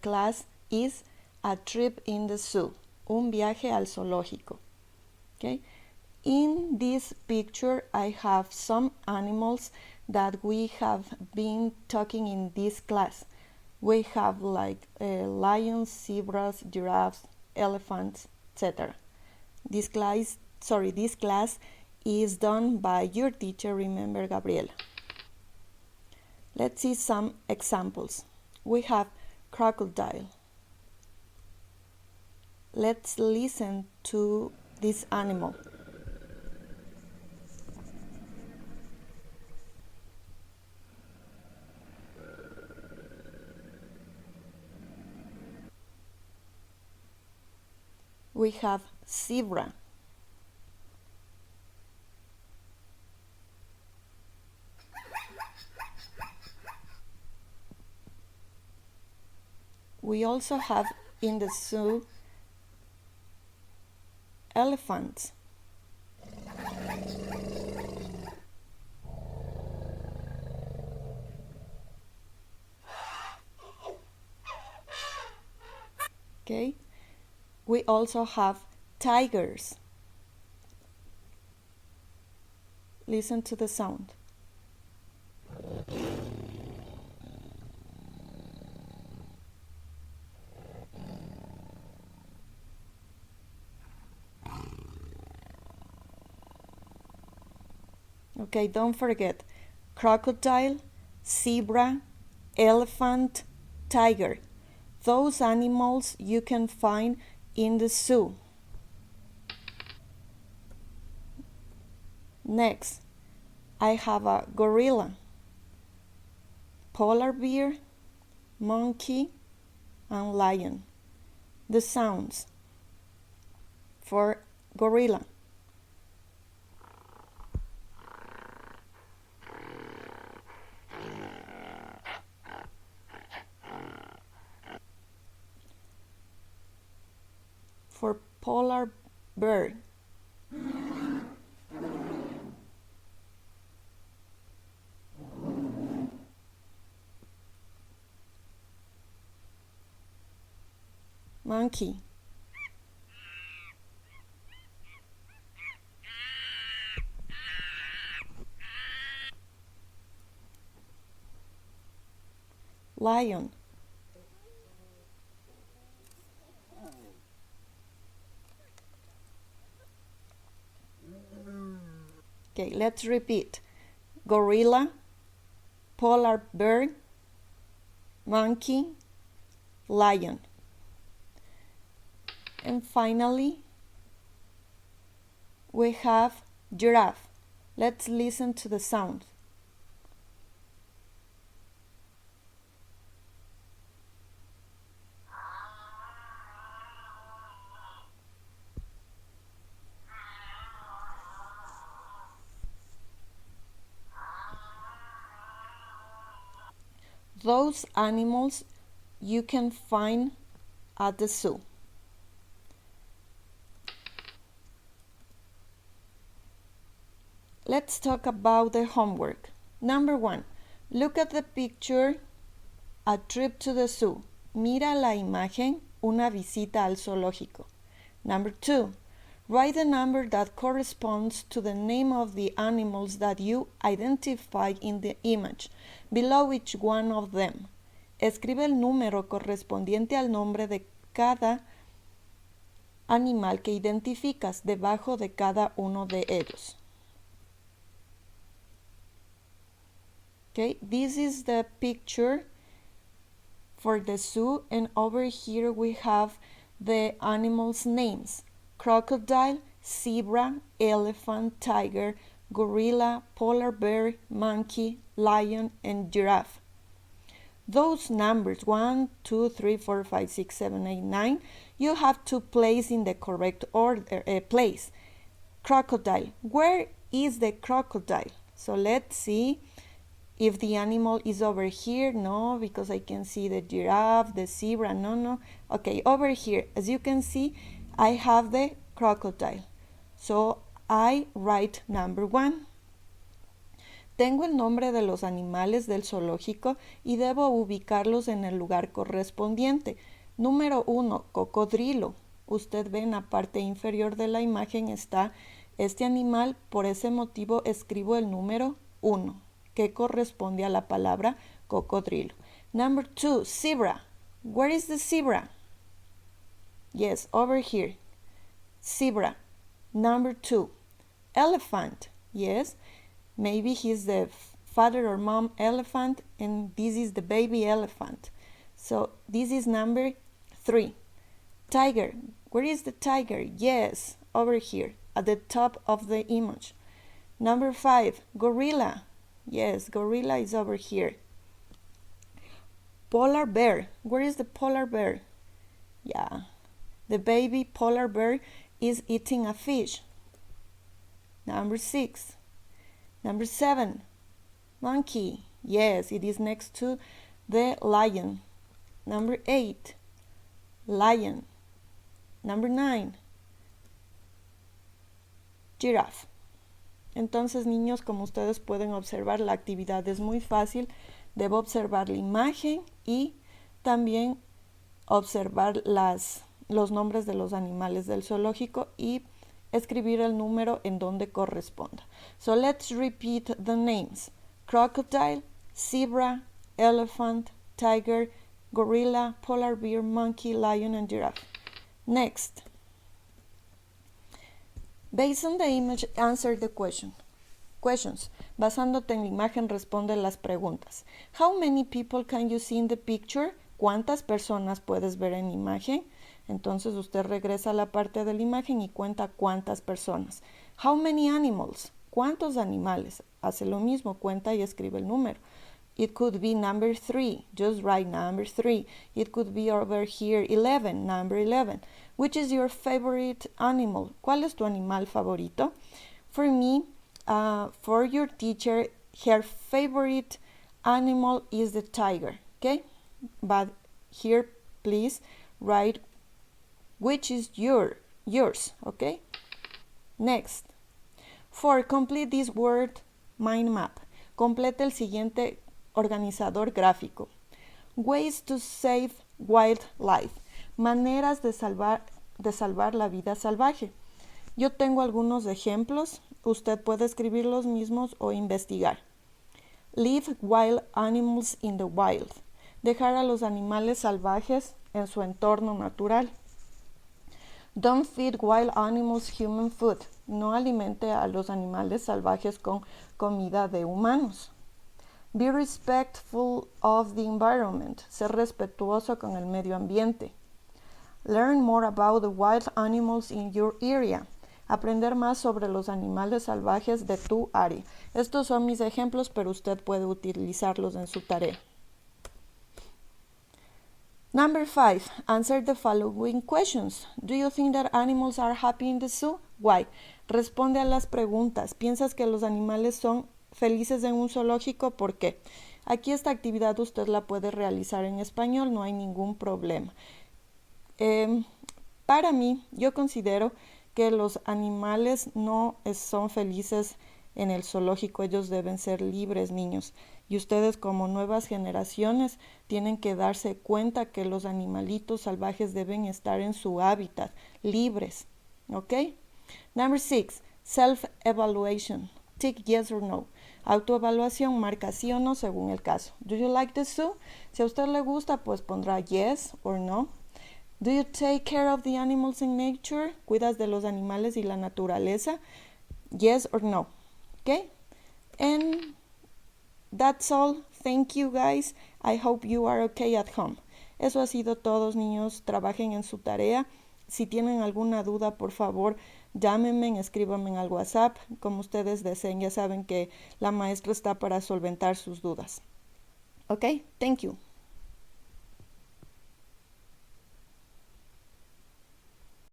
class is a trip in the zoo, un viaje al zoológico. Okay? In this picture, I have some animals that we have been talking in this class. We have like lions, zebras, giraffes, elephants, etc. This class is done by your teacher, remember, Gabriela. Let's see some examples. We have crocodile. Let's listen to this animal. We have zebra. We also have in the zoo elephants. Okay. We also have tigers. Listen to the sound. Okay, don't forget crocodile, zebra, elephant, tiger. Those animals you can find in the zoo. Next, I have a gorilla, polar bear, monkey, and lion. The sounds for gorilla. For polar bear. Monkey. Lion. Okay, let's repeat. Gorilla, polar bear, monkey, lion. And finally, we have giraffe. Let's listen to the sound. Those animals you can find at the zoo. Let's talk about the homework. Number 1, look at the picture, a trip to the zoo. Mira la imagen, una visita al zoológico. Number 2, write the number that corresponds to the name of the animals that you identify in the image, below each one of them. Escribe el número correspondiente al nombre de cada animal que identificas debajo de cada uno de ellos. Okay, this is the picture for the zoo, and over here we have the animals' names: crocodile, zebra, elephant, tiger, gorilla, polar bear, monkey, lion, and giraffe. Those numbers 1, 2, 3, 4, 5, 6, 7, 8, 9, you have to place in the correct order, place. Crocodile. Where is the crocodile? So let's see if the animal is over here. No, because I can see the giraffe, the zebra. No. Okay, over here, as you can see, I have the crocodile. So I write number 1. Tengo el nombre de los animales del zoológico y debo ubicarlos en el lugar correspondiente. Número 1, cocodrilo. Usted ve en la parte inferior de la imagen está este animal, por ese motivo escribo el número 1, que corresponde a la palabra cocodrilo. Number 2, zebra. Where is the zebra? Yes, over here. Zebra. Number 2, elephant. Yes, maybe he's the father or mom elephant and this is the baby elephant. So this is number 3. Tiger. Where is the tiger? Yes, over here at the top of the image. Number 5, gorilla. Yes, gorilla is over here. Polar bear. Where is the polar bear? Yeah, the baby polar bear is eating a fish. Number 6. Number 7, monkey. Yes, it is next to the lion. Number 8, lion. Number 9, giraffe. Entonces, niños, como ustedes pueden observar, la actividad es muy fácil. Debo observar la imagen y también observar los nombres de los animales del zoológico y escribir el número en donde corresponda. So let's repeat the names. Crocodile, zebra, elephant, tiger, gorilla, polar bear, monkey, lion, and giraffe. Next. Based on the image, answer the questions. Basándote en la imagen, responde las preguntas. How many people can you see in the picture? ¿Cuántas personas puedes ver en la imagen? Entonces usted regresa a la parte de la imagen y cuenta cuántas personas. How many animals? ¿Cuántos animales? Hace lo mismo, cuenta y escribe el número. It could be number 3. Just write number 3. It could be over here 11, number 11. Which is your favorite animal? ¿Cuál es tu animal favorito? For me, for your teacher, her favorite animal is the tiger. Okay? But here, please write which is yours. Okay? Next. 4. Complete this word mind map. Completa el siguiente organizador gráfico. Ways to save wildlife. Maneras de salvar la vida salvaje. Yo tengo algunos ejemplos. Usted puede escribir los mismos o investigar. Leave wild animals in the wild. Dejar a los animales salvajes en su entorno natural. Don't feed wild animals human food. No alimente a los animales salvajes con comida de humanos. Be respectful of the environment. Ser respetuoso con el medio ambiente. Learn more about the wild animals in your area. Aprender más sobre los animales salvajes de tu área. Estos son mis ejemplos, pero usted puede utilizarlos en su tarea. Number 5. Answer the following questions. Do you think that animals are happy in the zoo? Why? Responde a las preguntas. ¿Piensas que los animales son felices en un zoológico? ¿Por qué? Aquí esta actividad usted la puede realizar en español, no hay ningún problema. Para mí, yo considero que los animales no son felices en el zoológico, ellos deben ser libres, niños. Y ustedes como nuevas generaciones tienen que darse cuenta que los animalitos salvajes deben estar en su hábitat, libres. ¿Ok? Number 6, self-evaluation. Tick yes or no. Autoevaluación, marca sí o no según el caso. Do you like the zoo? Si a usted le gusta, pues pondrá yes or no. Do you take care of the animals in nature? ¿Cuidas de los animales y la naturaleza? Yes or no. Okay? And that's all. Thank you guys. I hope you are okay at home. Eso ha sido todo, niños. Trabajen en su tarea. Si tienen alguna duda, por favor, llámenme, escríbanme al WhatsApp. Como ustedes deseen, ya saben que la maestra está para solventar sus dudas. Okay? Thank you.